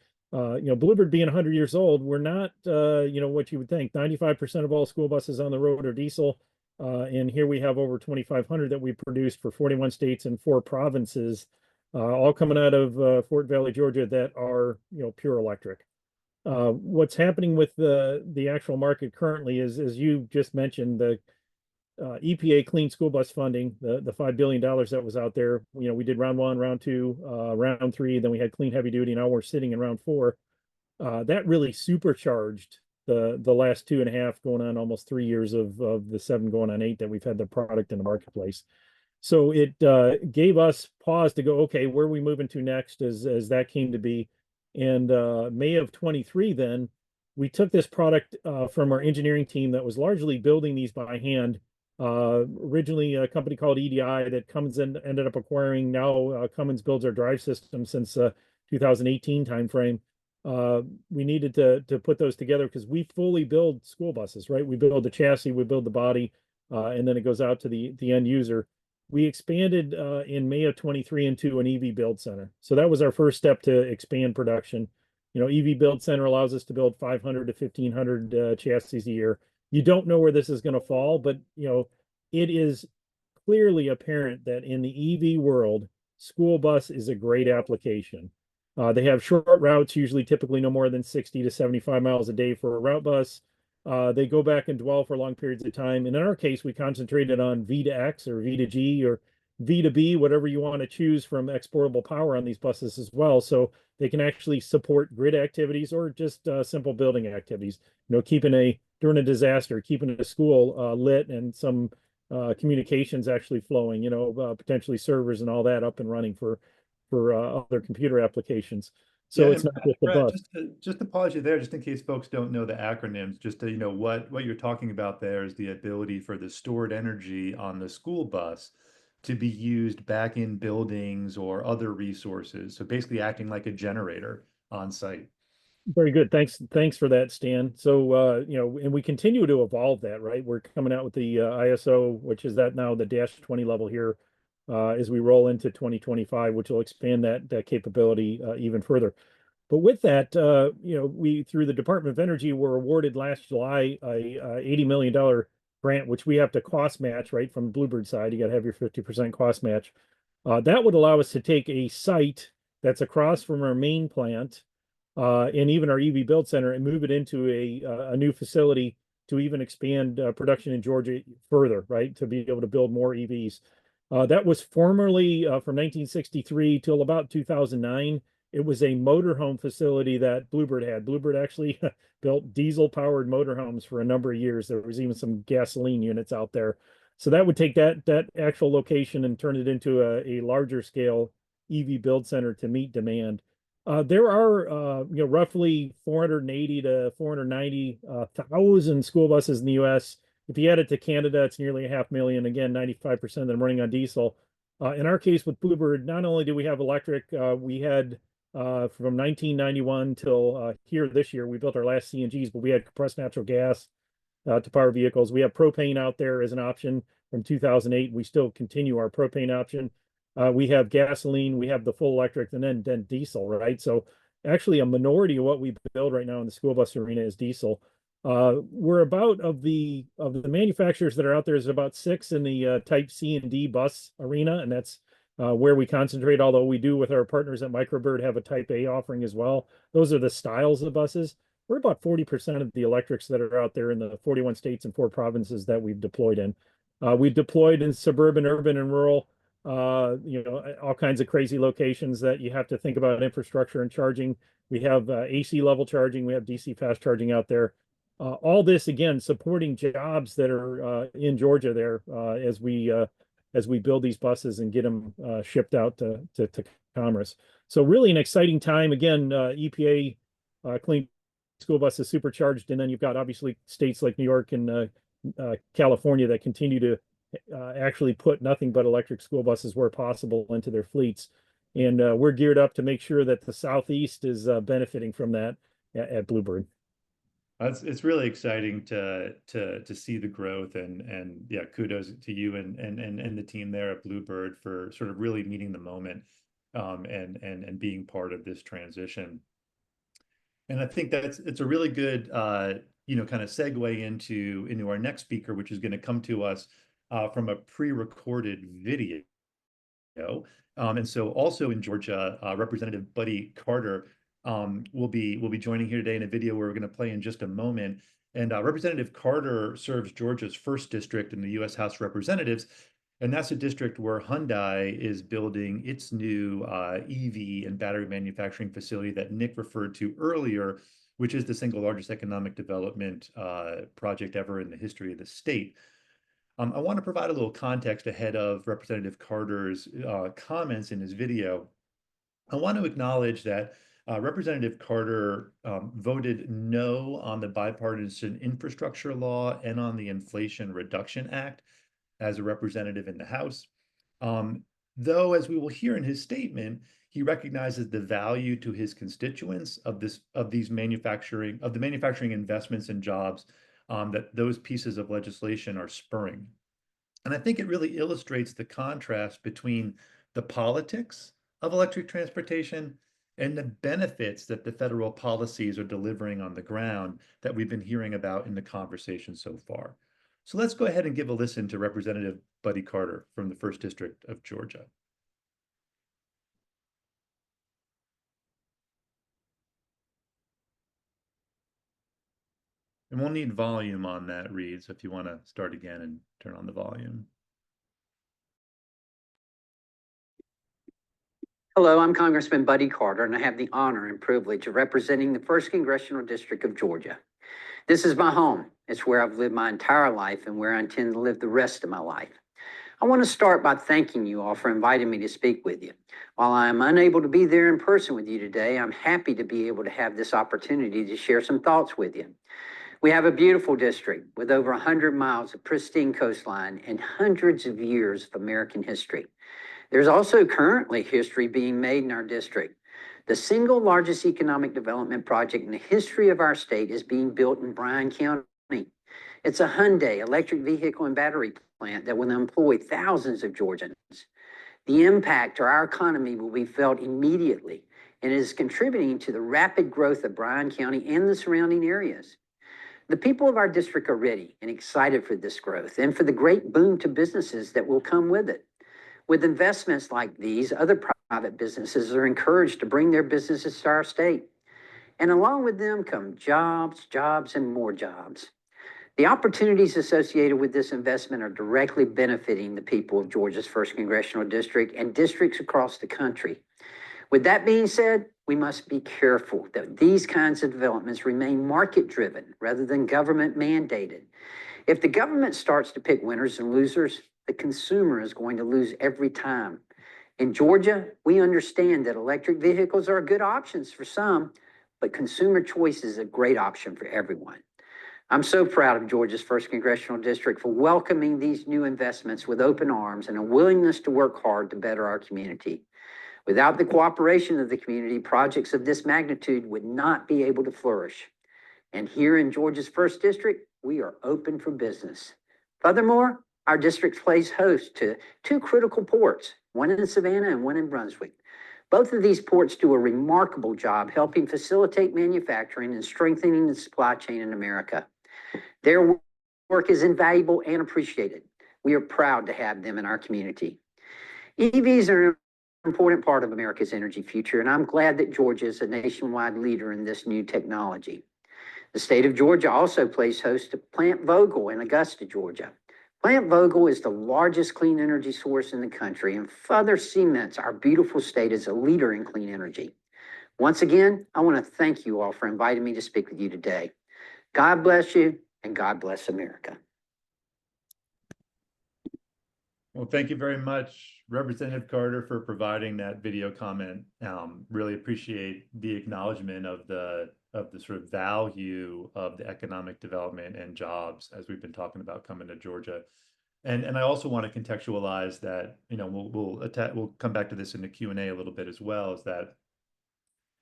you know, Bluebird being 100 years old, we're not you know what you would think. 95% of all school buses on the road are diesel. And here we have over 2,500 that we produced for 41 states and 4 provinces, all coming out of Fort Valley, Georgia, that are you know pure electric. What's happening with the actual market currently is, as you just mentioned, the EPA Clean School Bus funding, the $5 billion that was out there. You know, we did round 1, round 2, round 3, then we had clean heavy duty. Now we're sitting in round 4. That really supercharged the last 2.5 going on almost 3 years of the 7 going on 8 that we've had the product in the marketplace. So it gave us pause to go, okay, where are we moving to next as that came to be. And May of 23, then we took this product from our engineering team that was largely building these by hand. Originally a company called EDI that Cummins ended up acquiring. Now Cummins builds our drive system since 2018 timeframe. We needed to put those together because we fully build school buses, right? We build the chassis, we build the body, and then it goes out to the end user. We expanded in May of 23 into an EV build center. So that was our first step to expand production. You know, EV build center allows us to build 500 to 1,500 chassis a year. You don't know where this is going to fall, but you know, it is clearly apparent that in the EV world, school bus is a great application. They have short routes, usually typically no more than 60 to 75 miles a day for a route bus. They go back and dwell for long periods of time. And in our case, we concentrated on V to X or V to G or V to B, whatever you want to choose from exportable power on these buses as well. So they can actually support grid activities or just simple building activities. You know, during a disaster, keeping a school lit and some communications actually flowing, you know, potentially servers and all that up and running for other computer applications. So yeah, it's not just the bus. Just to pause you there, just in case folks don't know the acronyms, just to, you know, what you're talking about there is the ability for the stored energy on the school bus to be used back in buildings or other resources. So basically acting like a generator on site. Very good. Thanks for that, Stan. So, and we continue to evolve that, right? We're coming out with the ISO, which is that now the -20 level here, as we roll into 2025, which will expand that capability even further. But with that, we, through the Department of Energy, were awarded last July a $80 million grant, which we have to cost match, right? From the Bluebird side, you got to have your 50% cost match. That would allow us to take a site that's across from our main plant, and even our EV build center, and move it into a new facility to even expand production in Georgia further, right? To be able to build more EVs. That was formerly from 1963 till about 2009. It was a motorhome facility that Bluebird had. Bluebird actually built diesel-powered motorhomes for a number of years. There was even some gasoline units out there. So that would take that actual location and turn it into a larger scale EV build center to meet demand. There are roughly 480 to 490,000 school buses in the U.S. If you add it to Canada, it's nearly 500,000. Again, 95% of them running on diesel. In our case with Bluebird, not only do we have electric, we had from 1991 till here this year, we built our last CNGs, but we had compressed natural gas to power vehicles. We have propane out there as an option from 2008. We still continue our propane option. We have gasoline, we have the full electric, and then diesel, right? So actually a minority of what we build right now in the school bus arena is diesel. We're about of the manufacturers that are out there is about 6 in the type C and D bus arena, and that's where we concentrate, although we do with our partners at Microbird have a type A offering as well. Those are the styles of buses. We're about 40% of the electrics that are out there in the 41 states and 4 provinces that we've deployed in. We've deployed in suburban, urban, and rural, all kinds of crazy locations that you have to think about infrastructure and charging. We have AC level charging, we have DC fast charging out there. All this, again, supporting jobs that are in Georgia there as we build these buses and get them shipped out to Commerce. So really an exciting time. Again, EPA clean school buses supercharged, and then you've got obviously states like New York and California that continue to actually put nothing but electric school buses where possible into their fleets. And we're geared up to make sure that the Southeast is benefiting from that at Bluebird. It's really exciting to see the growth, and yeah, kudos to you and the team there at Bluebird for sort of really meeting the moment and being part of this transition. And I think it's a really good kind of segue into our next speaker, which is going to come to us from a pre-recorded video. And so also in Georgia, Representative Buddy Carter will be joining here today in a video we're going to play in just a moment. And Representative Carter serves Georgia's 1st district in the U.S. House of Representatives, and that's a district where Hyundai is building its new EV and battery manufacturing facility that Nick referred to earlier, which is the single largest economic development project ever in the history of the state. I want to provide a little context ahead of Representative Carter's comments in his video. I want to acknowledge that Representative Carter voted no on the bipartisan infrastructure law and on the Inflation Reduction Act as a representative in the House. Though, as we will hear in his statement, he recognizes the value to his constituents of the manufacturing investments and jobs that those pieces of legislation are spurring. And I think it really illustrates the contrast between the politics of electric transportation and the benefits that the federal policies are delivering on the ground that we've been hearing about in the conversation so far. So let's go ahead and give a listen to Representative Buddy Carter from the 1st District of Georgia. And we'll need volume on that, Reed, so if you want to start again and turn on the volume. Hello, I'm Congressman Buddy Carter, and I have the honor and privilege of representing the 1st Congressional District of Georgia. This is my home. It's where I've lived my entire life and where I intend to live the rest of my life. I want to start by thanking you all for inviting me to speak with you. While I am unable to be there in person with you today, I'm happy to be able to have this opportunity to share some thoughts with you. We have a beautiful district with over 100 miles of pristine coastline and hundreds of years of American history. There's also currently history being made in our district. The single largest economic development project in the history of our state is being built in Bryan County. It's a Hyundai electric vehicle and battery plant that will employ thousands of Georgians. The impact to our economy will be felt immediately and is contributing to the rapid growth of Bryan County and the surrounding areas. The people of our district are ready and excited for this growth and for the great boom to businesses that will come with it. With investments like these, other private businesses are encouraged to bring their businesses to our state. And along with them come jobs, jobs, and more jobs. The opportunities associated with this investment are directly benefiting the people of Georgia's 1st Congressional District and districts across the country. With that being said, we must be careful that these kinds of developments remain market-driven rather than government-mandated. If the government starts to pick winners and losers, the consumer is going to lose every time. In Georgia, we understand that electric vehicles are good options for some, but consumer choice is a great option for everyone. I'm so proud of Georgia's 1st Congressional District for welcoming these new investments with open arms and a willingness to work hard to better our community. Without the cooperation of the community, projects of this magnitude would not be able to flourish. And here in Georgia's 1st District, we are open for business. Furthermore, our district plays host to 2 critical ports, one in Savannah and one in Brunswick. Both of these ports do a remarkable job helping facilitate manufacturing and strengthening the supply chain in America. Their work is invaluable and appreciated. We are proud to have them in our community. EVs are an important part of America's energy future, and I'm glad that Georgia is a nationwide leader in this new technology. The state of Georgia also plays host to Plant Vogtle in Augusta, Georgia. Plant Vogtle is the largest clean energy source in the country and further cements our beautiful state as a leader in clean energy. Once again, I want to thank you all for inviting me to speak with you today. God bless you, and God bless America. Well, thank you very much, Representative Carter, for providing that video comment. Really appreciate the acknowledgement of the sort of value of the economic development and jobs as we've been talking about coming to Georgia. And I also want to contextualize that, you know, we'll come back to this in the Q&A a little bit as well, is that,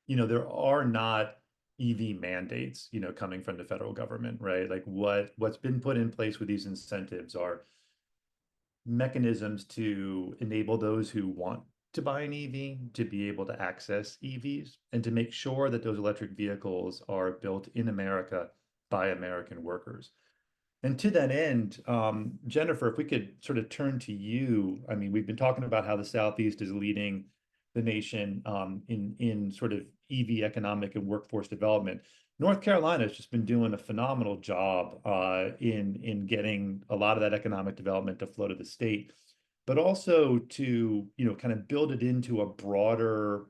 you know, there are not EV mandates, you know, coming from the federal government, right? Like what's been put in place with these incentives are mechanisms to enable those who want to buy an EV to be able to access EVs and to make sure that those electric vehicles are built in America by American workers. And to that end, Jennifer, if we could sort of turn to you. I mean, we've been talking about how the Southeast is leading the nation in sort of EV economic and workforce development. North Carolina has just been doing a phenomenal job in getting a lot of that economic development to flow to the state, but also to, you know, kind of build it into a broader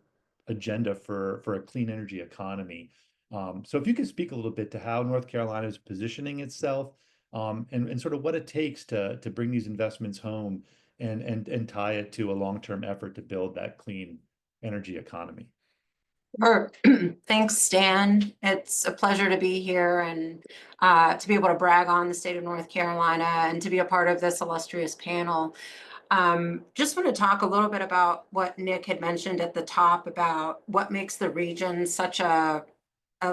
agenda for a clean energy economy. So if you could speak a little bit to how North Carolina is positioning itself and sort of what it takes to bring these investments home and tie it to a long-term effort to build that clean energy economy. Sure. Thanks, Stan. It's a pleasure to be here and to be able to brag on the state of North Carolina and to be a part of this illustrious panel. Just want to talk a little bit about what Nick had mentioned at the top about what makes the region such a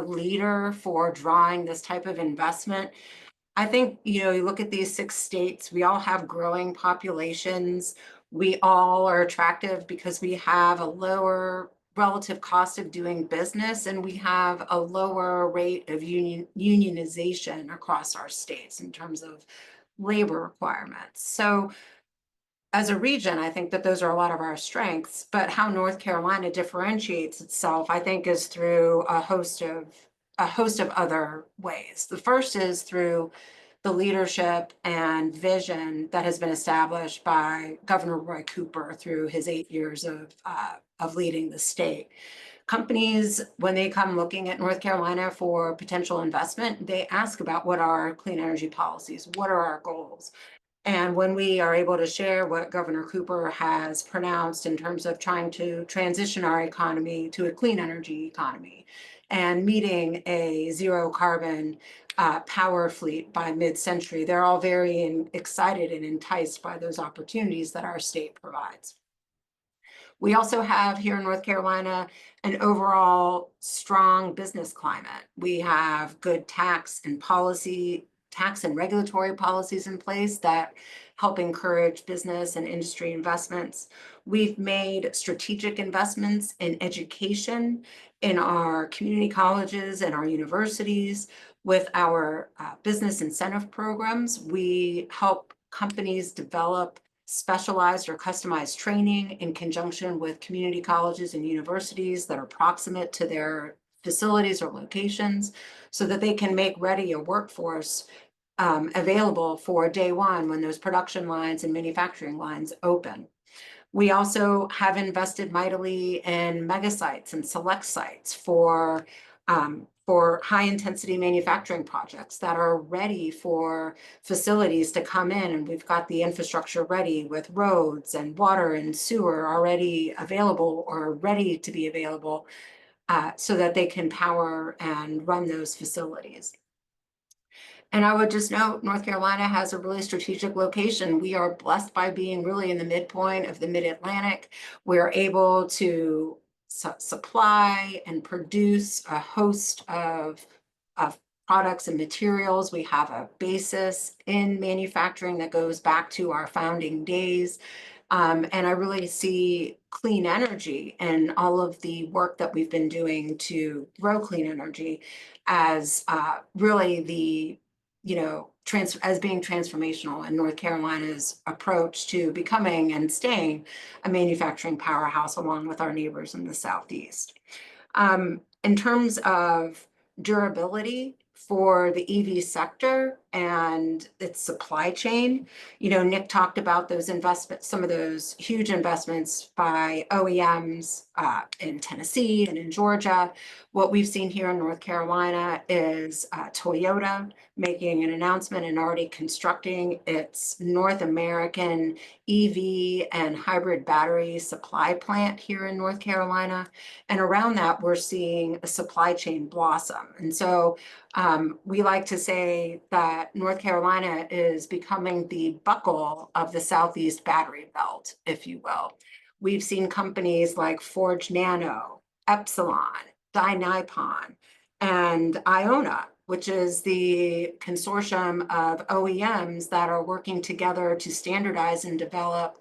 leader for drawing this type of investment. I think, you know, you look at these 6 states, we all have growing populations. We all are attractive because we have a lower relative cost of doing business, and we have a lower rate of unionization across our states in terms of labor requirements. So as a region, I think that those are a lot of our strengths, but how North Carolina differentiates itself, I think, is through a host of other ways. The first is through the leadership and vision that has been established by Governor Roy Cooper through his 8 years of leading the state. Companies, when they come looking at North Carolina for potential investment, they ask about what are our clean energy policies, what are our goals? And when we are able to share what Governor Cooper has pronounced in terms of trying to transition our economy to a clean energy economy, and meeting a zero carbon power fleet by mid-century. They're all very excited and enticed by those opportunities that our state provides. We also have here in North Carolina an overall strong business climate. We have good tax and regulatory policies in place that help encourage business and industry investments. We've made strategic investments in education, in our community colleges and our universities. With our business incentive programs, we help companies develop specialized or customized training in conjunction with community colleges and universities that are proximate to their facilities or locations, so that they can make ready a workforce available for day one when those production lines and manufacturing lines open. We also have invested mightily in mega sites and select sites for high intensity manufacturing projects that are ready for facilities to come in. And we've got the infrastructure ready with roads and water and sewer already available or ready to be available so that they can power and run those facilities. And I would just note, North Carolina has a really strategic location. We are blessed by being really in the midpoint of the Mid-Atlantic. We're able to supply and produce a host of products and materials. We have a basis in manufacturing that goes back to our founding days. And I really see clean energy and all of the work that we've been doing to grow clean energy as really the, as being transformational in North Carolina's approach to becoming and staying a manufacturing powerhouse along with our neighbors in the Southeast. In terms of durability for the EV sector and its supply chain, Nick talked about those investments, some of those huge investments by OEMs in Tennessee and in Georgia. What we've seen here in North Carolina is Toyota making an announcement and already constructing its North American EV and hybrid battery supply plant here in North Carolina. And around that, we're seeing a supply chain blossom. And so we like to say that North Carolina is becoming the buckle of the Southeast battery belt, if you will. We've seen companies like Forge Nano, Epsilon, Dynipon, and Iona, which is the consortium of OEMs that are working together to standardize and develop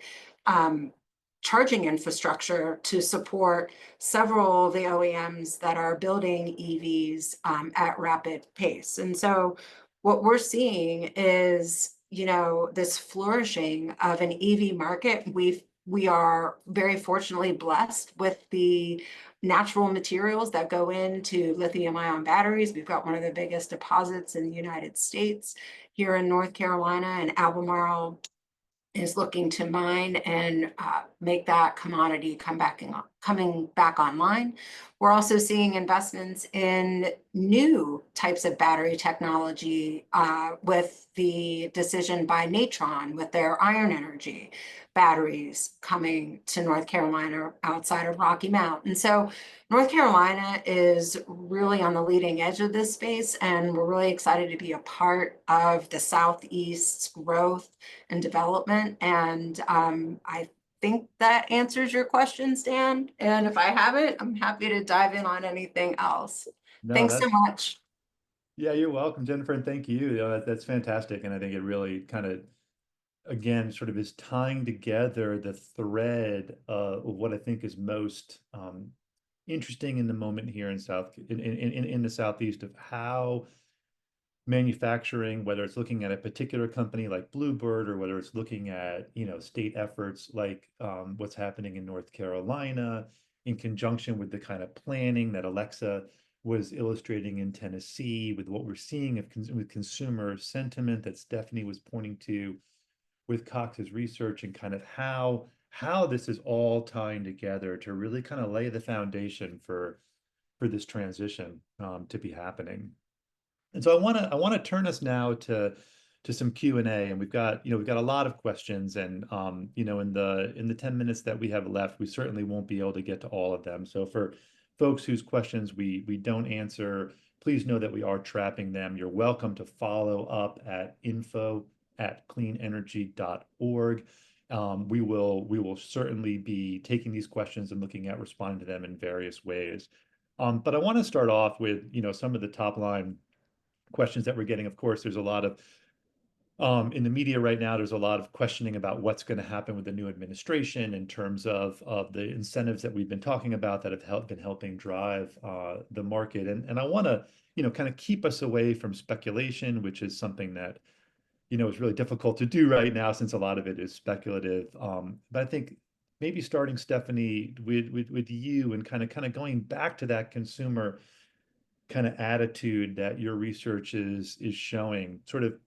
charging infrastructure to support several of the OEMs that are building EVs at rapid pace. And so what we're seeing is, this flourishing of an EV market. We are very fortunately blessed with the natural materials that go into lithium-ion batteries. We've got one of the biggest deposits in the United States here in North Carolina, and Albemarle is looking to mine and make that commodity coming back online. We're also seeing investments in new types of battery technology with the decision by Natron with their iron energy batteries coming to North Carolina outside of Rocky Mount. And so North Carolina is really on the leading edge of this space, and we're really excited to be a part of the Southeast's growth and development. And I think that answers your question, Stan. And if I haven't, I'm happy to dive in on anything else. Thanks so much. Yeah, you're welcome, Jennifer, and thank you. That's fantastic. And I think it really kind of, again, sort of is tying together the thread of what I think is most interesting in the moment here in the Southeast, of how manufacturing, whether it's looking at a particular company like Bluebird, or whether it's looking at, state efforts like what's happening in North Carolina in conjunction with the kind of planning that Alexa was illustrating in Tennessee, with what we're seeing with consumer sentiment that Stephanie was pointing to with Cox's research, and kind of how this is all tying together to really kind of lay the foundation for this transition to be happening. And so I want to turn us now to some Q&A, and we've got a lot of questions, and in the 10 minutes that we have left, we certainly won't be able to get to all of them. So for folks whose questions we don't answer, please know that we are trapping them. You're welcome to follow up at info@cleanenergy.org. We will certainly be taking these questions and looking at responding to them in various ways. But I want to start off with, some of the top line questions that we're getting. Of course, there's a lot of in the media right now, there's a lot of questioning about what's going to happen with the new administration in terms of the incentives that we've been talking about that have been helping drive the market. And I want to, kind of keep us away from speculation, which is something that, is really difficult to do right now since a lot of it is speculative. But I think maybe starting, Stephanie, with you and kind of going back to that consumer kind of attitude that your research is showing, sort of,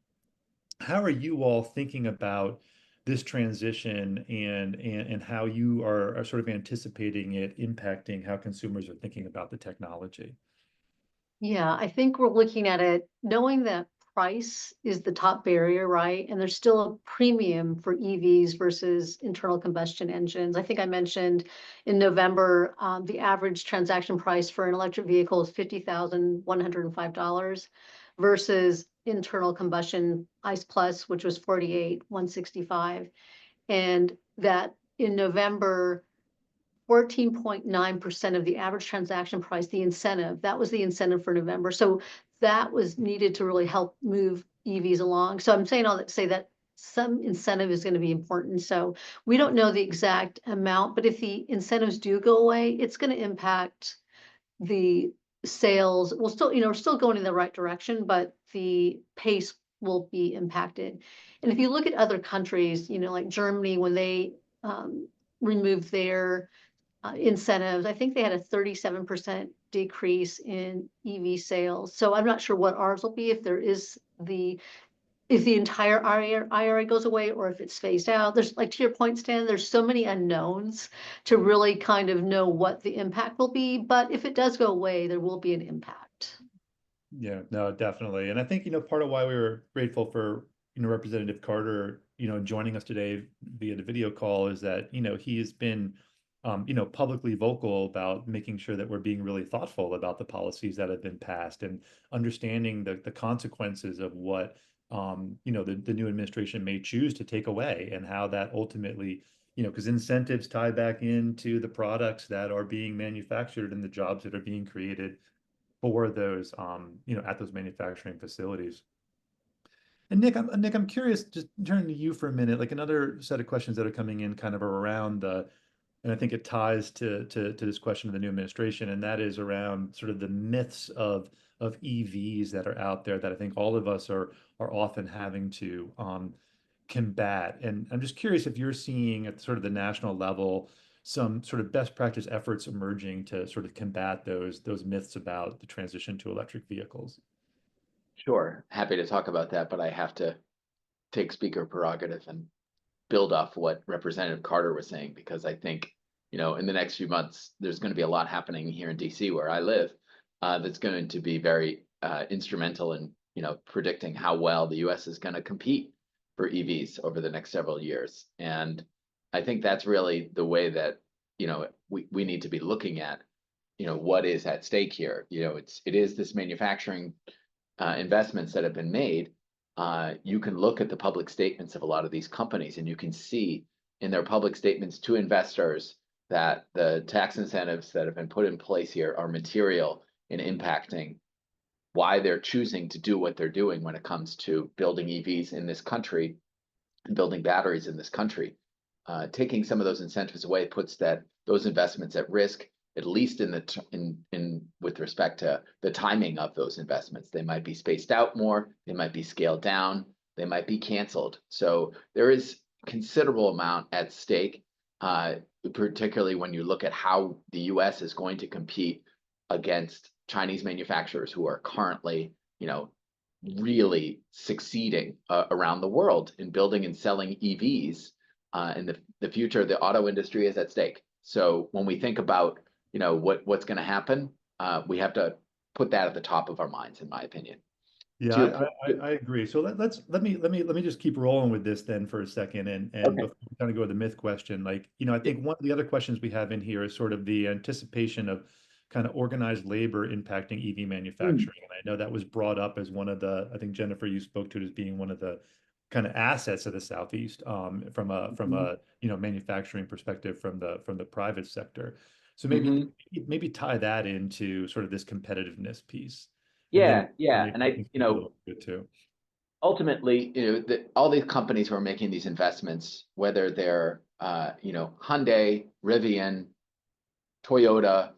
how are you all thinking about this transition and how you are sort of anticipating it impacting how consumers are thinking about the technology? Yeah, I think we're looking at it knowing that price is the top barrier, right? And there's still a premium for EVs versus internal combustion engines. I think I mentioned in November, the average transaction price for an electric vehicle is $50,105 versus internal combustion ICE Plus, which was $48,165. And that in November, 14.9% of the average transaction price, the incentive, that was the incentive for November. So that was needed to really help move EVs along. So I'm saying all that to say that some incentive is going to be important. So we don't know the exact amount, but if the incentives do go away, it's going to impact the sales. We'll still, we're still going in the right direction, but the pace will be impacted. And if you look at other countries, like Germany, when they removed their incentives, I think they had a 37% decrease in EV sales. So I'm not sure what ours will be if the entire IRA goes away or if it's phased out. There's, like, to your point, Stan, there's so many unknowns to really kind of know what the impact will be. But if it does go away, there will be an impact. Yeah, no, definitely. And I think, part of why we were grateful for, Representative Carter, joining us today via the video call is that, he has been, publicly vocal about making sure that we're being really thoughtful about the policies that have been passed and understanding the consequences of what, the new administration may choose to take away and how that ultimately, because incentives tie back into the products that are being manufactured and the jobs that are being created for those, at those manufacturing facilities. And Nick, I'm curious, just turning to you for a minute, like another set of questions that are coming in kind of around and I think it ties to this question of the new administration, and that is around sort of the myths of EVs that are out there that I think all of us are often having to combat. And I'm just curious if you're seeing at sort of the national level some sort of best practice efforts emerging to sort of combat those myths about the transition to electric vehicles. Sure, happy to talk about that, but I have to take speaker prerogative and build off what Representative Carter was saying, because I think, in the next few months, there's going to be a lot happening here in DC where I live that's going to be very instrumental in, predicting how well the US is going to compete for EVs over the next several years. And I think that's really the way that, we need to be looking at, what is at stake here. It is this manufacturing investments that have been made. You can look at the public statements of a lot of these companies, and you can see in their public statements to investors that the tax incentives that have been put in place here are material in impacting why they're choosing to do what they're doing when it comes to building EVs in this country and building batteries in this country. Taking some of those incentives away puts those investments at risk, at least with respect to the timing of those investments. They might be spaced out more, they might be scaled down, they might be canceled. So there is considerable amount at stake, particularly when you look at how the US is going to compete against Chinese manufacturers who are currently, really succeeding around the world in building and selling EVs. And the future of the auto industry is at stake. So when we think about what's going to happen, we have to put that at the top of our minds, in my opinion. Yeah, I agree. So let me just keep rolling with this then for a second, and Okay. before we kind of go to the myth question, like, I think one of the other questions we have in here is sort of the anticipation of kind of organized labor impacting EV manufacturing. And I know that was brought up as one of the, I think Jennifer, you spoke to it as being one of the kind of assets of the Southeast, from a manufacturing perspective from the private sector. So maybe tie that into sort of this competitiveness piece. Yeah, and I good too. Ultimately, all these companies who are making these investments, whether they're Hyundai, Rivian, Toyota,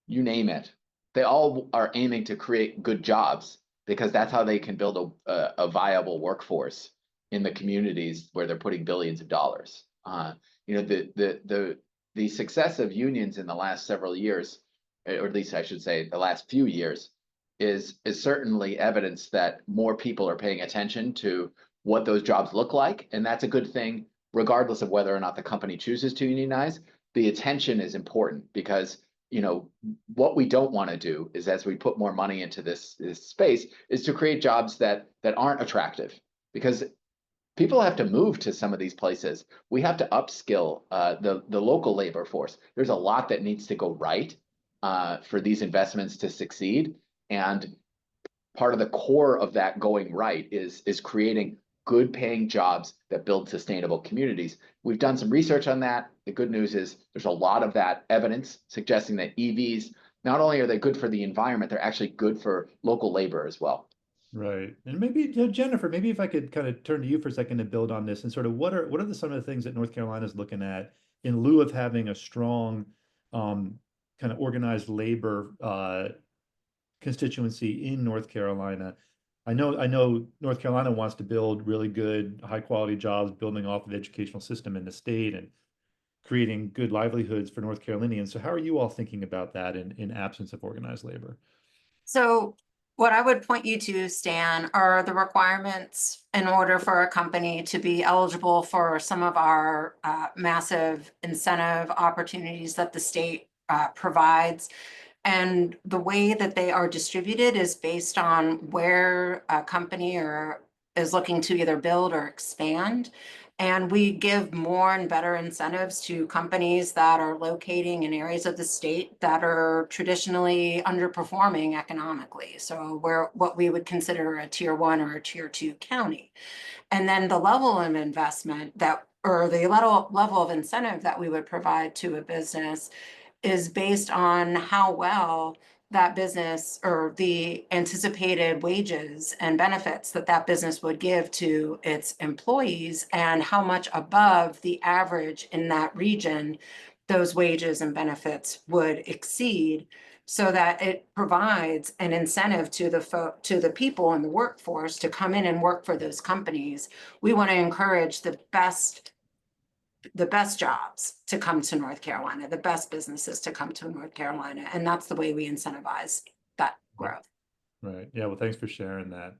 you name it, they all are aiming to create good jobs because that's how they can build a viable workforce in the communities where they're putting billions of dollars. The success of unions in the last several years, or at least I should say the last few years, is certainly evidence that more people are paying attention to what those jobs look like, and that's a good thing, regardless of whether or not the company chooses to unionize. The attention is important because what we don't want to do is, as we put more money into this space, is to create jobs that aren't attractive, because people have to move to some of these places. We have to upskill the local labor force. There's a lot that needs to go right for these investments to succeed. And part of the core of that going right is creating good paying jobs that build sustainable communities. We've done some research on that. The good news is there's a lot of that evidence suggesting that EVs, not only are they good for the environment, they're actually good for local labor as well. Right. And maybe, Jennifer, maybe if I could kind of turn to you for a second to build on this and sort of what are some of the things that North Carolina is looking at in lieu of having a strong kind of organized labor constituency in North Carolina. I know North Carolina wants to build really good, high quality jobs, building off of the educational system in the state and creating good livelihoods for North Carolinians. So how are you all thinking about that in absence of organized labor? So what I would point you to, Stan, are the requirements in order for a company to be eligible for some of our massive incentive opportunities that the state provides. And the way that they are distributed is based on where a company is looking to either build or expand. And we give more and better incentives to companies that are locating in areas of the state that are traditionally underperforming economically. So we're what we would consider a tier 1 or a tier 2 county. And then the level of investment or the level of incentive that we would provide to a business is based on how well that business or the anticipated wages and benefits that business would give to its employees and how much above the average in that region those wages and benefits would exceed, so that it provides an incentive to the people in the workforce to come in and work for those companies. We want to encourage the best jobs to come to North Carolina, the best businesses to come to North Carolina. And that's the way we incentivize that growth. Right. Yeah. Well, thanks for sharing that.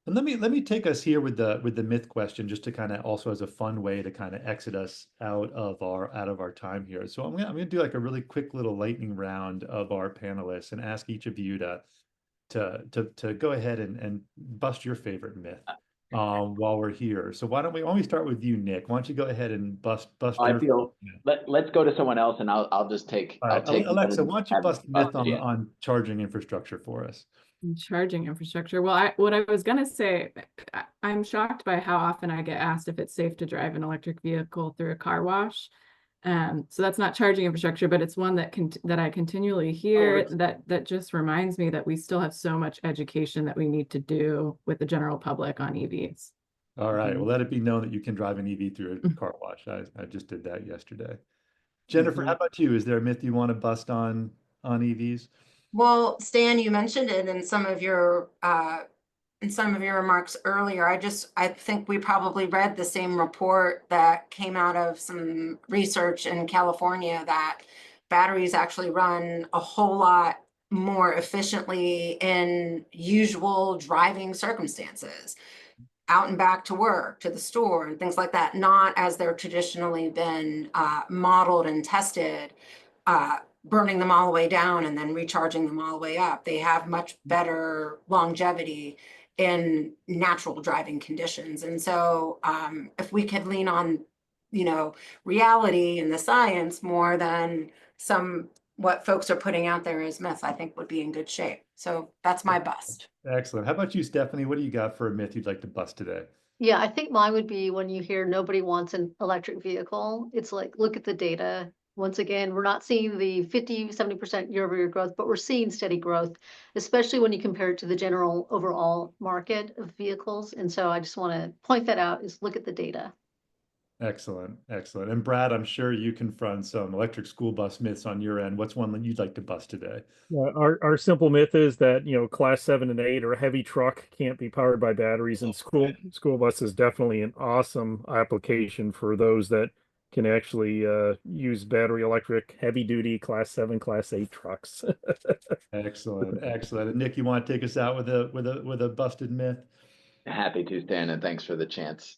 And let me take us here with the myth question, just to kind of also as a fun way to kind of exit us out of our time here. So I'm gonna do like a really quick little lightning round of our panelists and ask each of you to go ahead and bust your favorite myth while we're here. So why don't we start with you, Nick? Why don't you go ahead and bust your let's go to someone else, and I'll just take. All right, I'll take Alexa, why don't you bust the myth on charging infrastructure for us? Charging infrastructure. Well, what I was going to say, I'm shocked by how often I get asked if it's safe to drive an electric vehicle through a car wash. So that's not charging infrastructure, but it's one that I continually hear that just reminds me that we still have so much education that we need to do with the general public on EVs. All right. Well, let it be known that you can drive an EV through a car wash. I just did that yesterday. Jennifer, how about you? Is there a myth you want to bust on EVs? Well, Stan, you mentioned it in some of your remarks earlier. I think we probably read the same report that came out of some research in California that batteries actually run a whole lot more efficiently in usual driving circumstances, out and back to work, to the store, and things like that, not as they're traditionally been modeled and tested, burning them all the way down and then recharging them all the way up. They have much better longevity in natural driving conditions. And so if we could lean on, reality and the science more than some what folks are putting out there as myth, I think would be in good shape. So that's my bust. Excellent. How about you, Stephanie? What do you got for a myth you'd like to bust today? Yeah, I think mine would be when you hear nobody wants an electric vehicle, it's like, look at the data. Once again, we're not seeing the 50, 70% year-over-year growth, but we're seeing steady growth, especially when you compare it to the general overall market of vehicles. And so I just want to point that out, is look at the data. Excellent, excellent. And Brad, I'm sure you confront some electric school bus myths on your end. What's one that you'd like to bust today? Our simple myth is that, class 7 and 8 or a heavy truck can't be powered by batteries, and school bus is definitely an awesome application for those that can actually use battery electric heavy duty class 7, class 8 trucks. Excellent, excellent. And Nick, you want to take us out with a busted myth? Happy to, Stan, and thanks for the chance.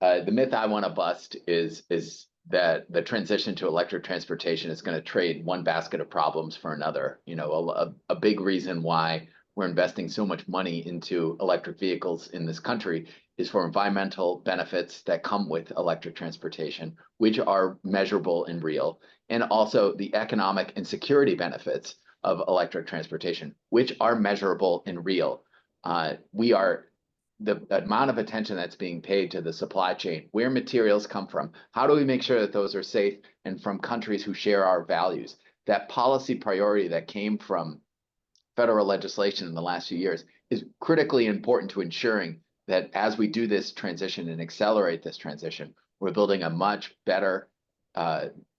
The myth I want to bust is that the transition to electric transportation is going to trade one basket of problems for another. A big reason why we're investing so much money into electric vehicles in this country is for environmental benefits that come with electric transportation, which are measurable and real, and also the economic and security benefits of electric transportation, which are measurable and real. The amount of attention that's being paid to the supply chain, where materials come from, how do we make sure that those are safe and from countries who share our values? That policy priority that came from federal legislation in the last few years is critically important to ensuring that as we do this transition and accelerate this transition, we're building a much better,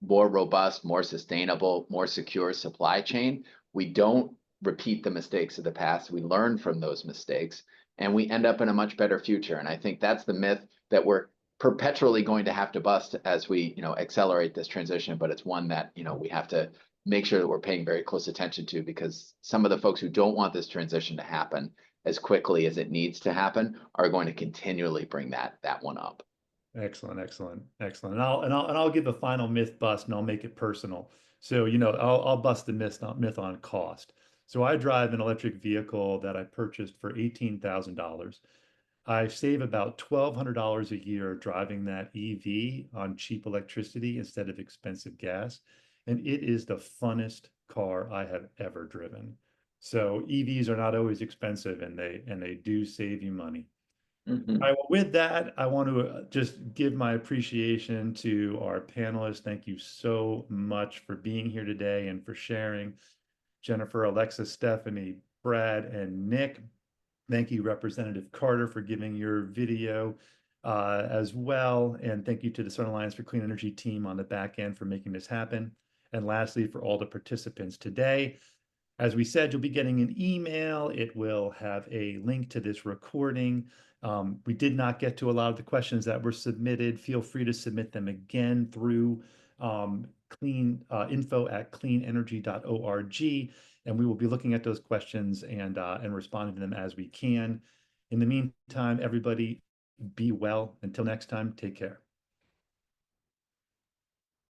more robust, more sustainable, more secure supply chain. We don't repeat the mistakes of the past. We learn from those mistakes, and we end up in a much better future. And I think that's the myth that we're perpetually going to have to bust as we, accelerate this transition. But it's one that, we have to make sure that we're paying very close attention to, because some of the folks who don't want this transition to happen as quickly as it needs to happen are going to continually bring that one up. Excellent, excellent, excellent. And I'll give a final myth bust, and I'll make it personal. So, I'll bust the myth on cost. So I drive an electric vehicle that I purchased for $18,000. I save about $1,200 a year driving that EV on cheap electricity instead of expensive gas. And it is the funnest car I have ever driven. So EVs are not always expensive, and they do save you money. Mm-hmm. All right, well, with that, I want to just give my appreciation to our panelists. Thank you so much for being here today and for sharing. Jennifer, Alexa, Stephanie, Brad, and Nick. Thank you, Representative Carter, for giving your video as well. And thank you to the Southern Alliance for Clean Energy team on the back end for making this happen. And lastly, for all the participants today. As we said, you'll be getting an email. It will have a link to this recording. We did not get to a lot of the questions that were submitted. Feel free to submit them again through info@cleanenergy.org, and we will be looking at those questions and responding to them as we can. In the meantime, everybody, be well. Until next time, take care.